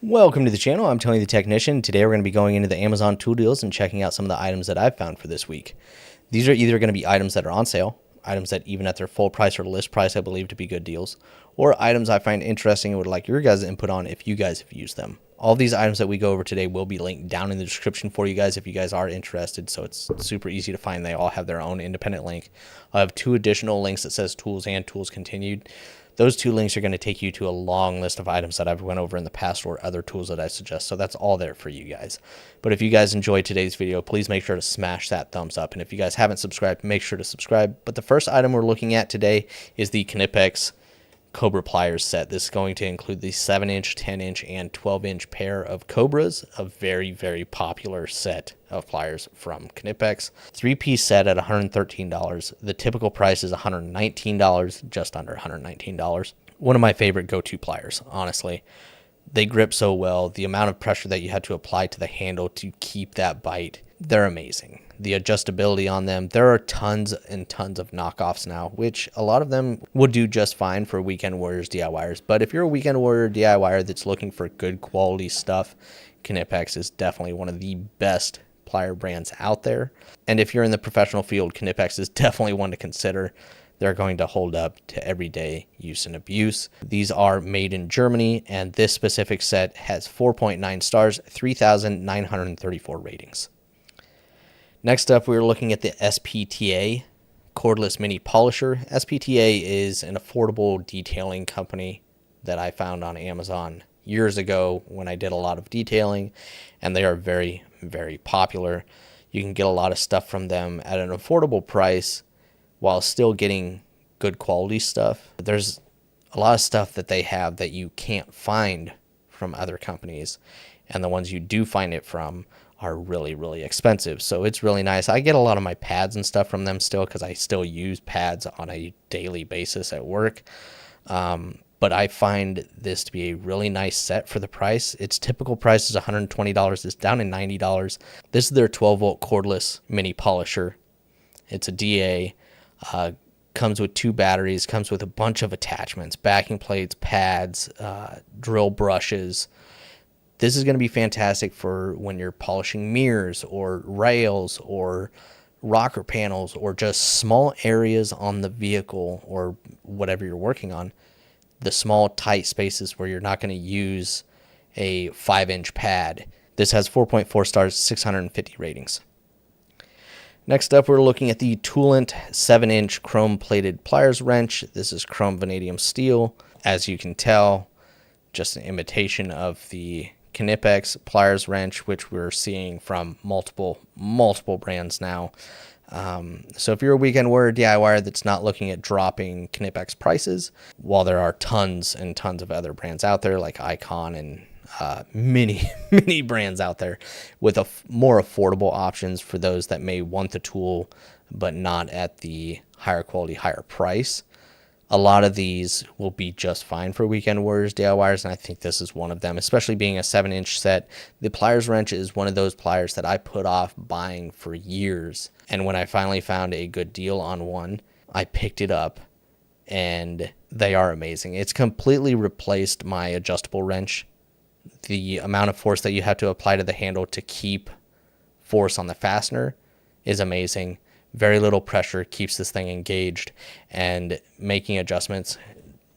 Welcome to the channel. I'm Tony the Technician. Today we're going to be going into the Amazon tool deals and checking out some of the items that I've found for this week. These are either going to be items that are on sale, items that even at their full price or list price I believe to be good deals, or items I find interesting and would like your guys' input on if you guys have used them. All these items that we go over today will be linked down in the description for you guys if you guys are interested, so it's super easy to find. They all have their own independent link. I have two additional links that says tools and tools continued. Those two links are going to take you to a long list of items that I've went over in the past or other tools that I suggest. So that's all there for you guys. But if you guys enjoyed today's video, please make sure to smash that thumbs up. And if you guys haven't subscribed, make sure to subscribe. But the first item we're looking at today is the Knipex Cobra Pliers set. This is going to include the 7-inch, 10-inch, and 12-inch pair of Cobras, a very, very popular set of pliers from Knipex. 3-piece set at $113. The typical price is $119, just under $119. One of my favorite go-to pliers, honestly. They grip so well. The amount of pressure that you had to apply to the handle to keep that bite, they're amazing. The adjustability on them, there are tons and tons of knockoffs now, which a lot of them would do just fine for weekend warriors DIYers. But if you're a weekend warrior DIYer that's looking for good quality stuff, Knipex is definitely one of the best plier brands out there. And if you're in the professional field, Knipex is definitely one to consider. They're going to hold up to everyday use and abuse. These are made in Germany, and this specific set has 4.9 stars, 3,934 ratings. Next up, we're looking at the SPTA cordless mini polisher. SPTA is an affordable detailing company that I found on Amazon years ago when I did a lot of detailing, and they are very, very popular. You can get a lot of stuff from them at an affordable price while still getting good quality stuff. There's a lot of stuff that they have that you can't find from other companies, and the ones you do find it from are really, really expensive. So it's really nice. I get a lot of my pads and stuff from them still because I still use pads on a daily basis at work. But I find this to be a really nice set for the price. Its typical price is $120. It's down to $90. This is their 12-volt cordless mini polisher. It's a DA. Comes with 2 batteries, comes with a bunch of attachments, backing plates, pads, drill brushes. This is going to be fantastic for when you're polishing mirrors or rails or rocker panels or just small areas on the vehicle or whatever you're working on. The small tight spaces where you're not going to use a 5-inch pad. This has 4.4 stars, 650 ratings. Next up, we're looking at the Toolant 7-inch chrome-plated pliers wrench. This is chrome vanadium steel. As you can tell, just an imitation of the Knipex pliers wrench, which we're seeing from multiple brands now. So if you're a weekend warrior DIYer that's not looking at dropping Knipex prices, while there are tons and tons of other brands out there like Icon and many brands out there with more affordable options for those that may want the tool but not at the higher quality, higher price. A lot of these will be just fine for weekend warriors DIYers, and I think this is one of them, especially being a 7-inch set. The pliers wrench is one of those pliers that I put off buying for years, and when I finally found a good deal on one, I picked it up, and they are amazing. It's completely replaced my adjustable wrench. The amount of force that you have to apply to the handle to keep force on the fastener is amazing. Very little pressure keeps this thing engaged, and making adjustments,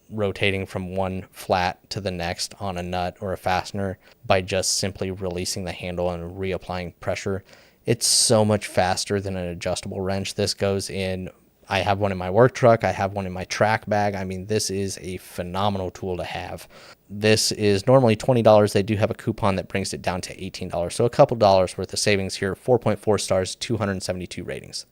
rotating from one flat to the next on a nut or a fastener by just simply releasing the handle and reapplying pressure. It's so much faster than an adjustable wrench. This goes in, I have one in my work truck. I have one in my track bag. I mean, this is a phenomenal tool to have. This is normally $20. They do have a coupon that brings it down to $18. So a couple dollars worth of savings here. 4.4 stars, 272 ratings.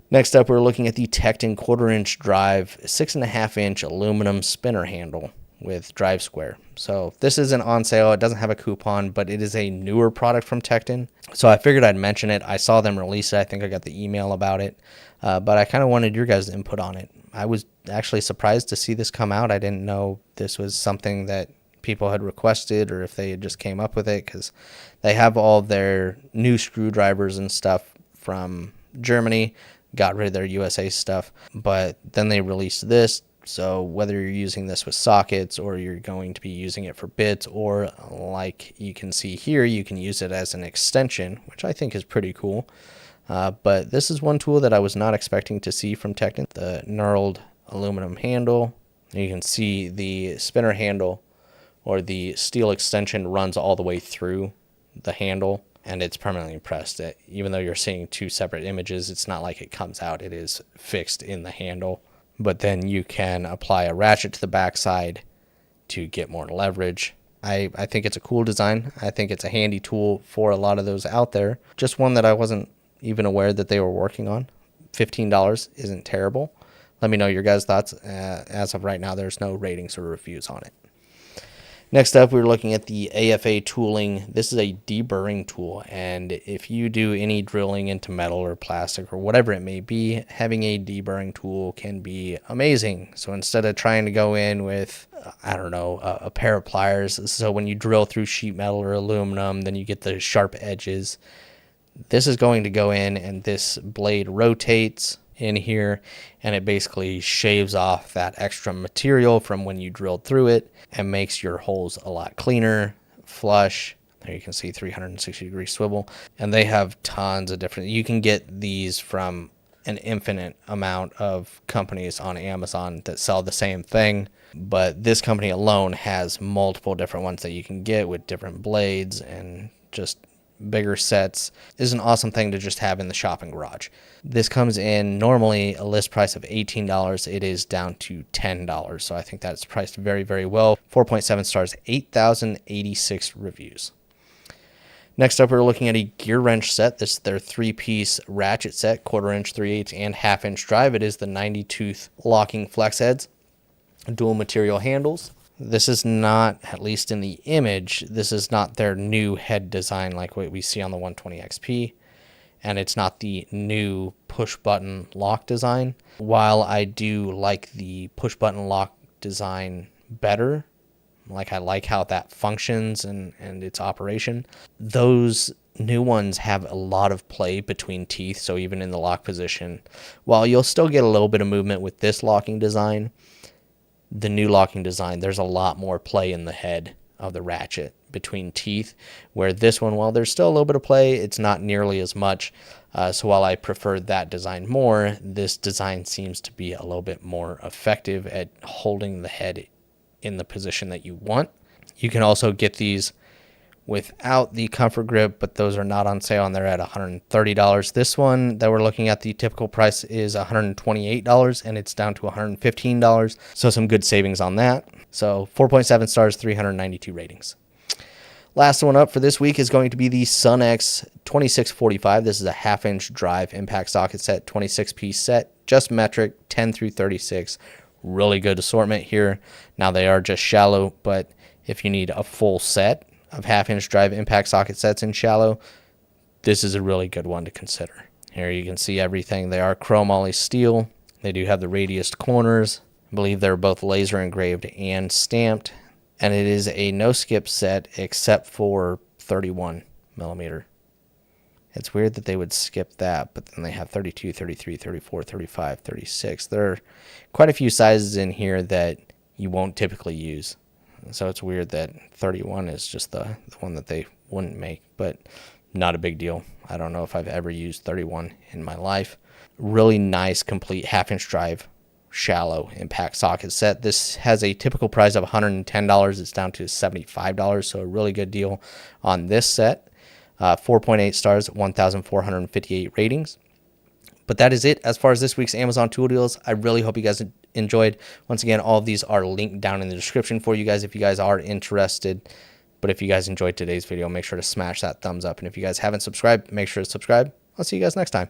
Next up, we're looking at the Tekton 1/4-inch drive, 6.5-inch aluminum spinner handle with drive square. So this isn't on sale. It doesn't have a coupon, but it is a newer product from Tekton. So I figured I'd mention it. I saw them release it. I think I got the email about it, but I kind of wanted your guys' input on it. I was actually surprised to see this come out. I didn't know this was something that people had requested or if they had just came up with it, because they have all their new screwdrivers and stuff from Germany. Got rid of their USA stuff, but then they released this So whether you're using this with sockets or you're going to be using it for bits, or like you can see here, you can use it as an extension, which I think is pretty cool. But this is one tool that I was not expecting to see from Tekton, the knurled aluminum handle. You can see the spinner handle or the steel extension runs all the way through the handle, and it's permanently pressed. Even though you're seeing two separate images, it's not like it comes out. It is fixed in the handle. But then you can apply a ratchet to the backside to get more leverage. I think it's a cool design. I think it's a handy tool for a lot of those out there. Just one that I wasn't even aware that they were working on. $15 isn't terrible. Let me know your guys' thoughts. As of right now, there's no ratings or reviews on it. Next up, we're looking at the AFA tooling. This is a deburring tool, and if you do any drilling into metal or plastic or whatever it may be, having a deburring tool can be amazing. So instead of trying to go in with, I don't know, a pair of pliers, so when you drill through sheet metal or aluminum, then you get the sharp edges. This is going to go in, and this blade rotates in here, and it basically shaves off that extra material from when you drilled through it and makes your holes a lot cleaner, flush. There you can see 360-degree swivel, and they have tons of different. You can get these from an infinite amount of companies on Amazon that sell the same thing, but this company alone has multiple different ones that you can get with different blades and just bigger sets. Is an awesome thing to just have in the shopping garage. This comes in normally a list price of $18. It is down to $10, so I think that's priced very, very well. 4.7 stars, 8,086 reviews. Next up, we're looking at a Gearwrench set. This is their 3-piece ratchet set, 1/4 inch, 3/8, and 1/2 inch drive. It is the 90-tooth locking flex heads, dual material handles. This is not, at least in the image, this is not their new head design like what we see on the 120 XP. And it's not the new push button lock design. While I do like the push button lock design better, like I like how that functions and its operation, those new ones have a lot of play between teeth. So even in the lock position, while you'll still get a little bit of movement with this locking design, the new locking design, there's a lot more play in the head of the ratchet between teeth, where this one, while there's still a little bit of play, it's not nearly as much. So while I prefer that design more, this design seems to be a little bit more effective at holding the head in the position that you want. You can also get these without the comfort grip, but those are not on sale, and they're at $130. This one that we're looking at, the typical price is $128, and it's down to $115. So some good savings on that. So 4.7 stars, 392 ratings. Last one up for this week is going to be the Sunex 2645. This is a 1/2 inch drive impact socket set, 26-piece set, just metric, 10 through 36. Really good assortment here. Now they are just shallow, but if you need a full set of 1/2 inch drive impact socket sets in shallow, this is a really good one to consider. Here you can see everything. They are chromoly steel. They do have the radiused corners. I believe they're both laser engraved and stamped. And it is a no skip set except for 31 millimeter. It's weird that they would skip that, but then they have 32, 33, 34, 35, 36. There are quite a few sizes in here that you won't typically use. So it's weird that 31 is just the one that they wouldn't make, but not a big deal. I don't know if I've ever used 31 in my life. Really nice, complete 1/2 inch drive, shallow impact socket set. This has a typical price of $110. It's down to $75, so a really good deal on this set. 4.8 stars, 1,458 ratings. But that is it as far as this week's Amazon tool deals. I really hope you guys enjoyed. Once again, all of these are linked down in the description for you guys if you guys are interested. But if you guys enjoyed today's video, make sure to smash that thumbs up. And if you guys haven't subscribed, make sure to subscribe. I'll see you guys next time.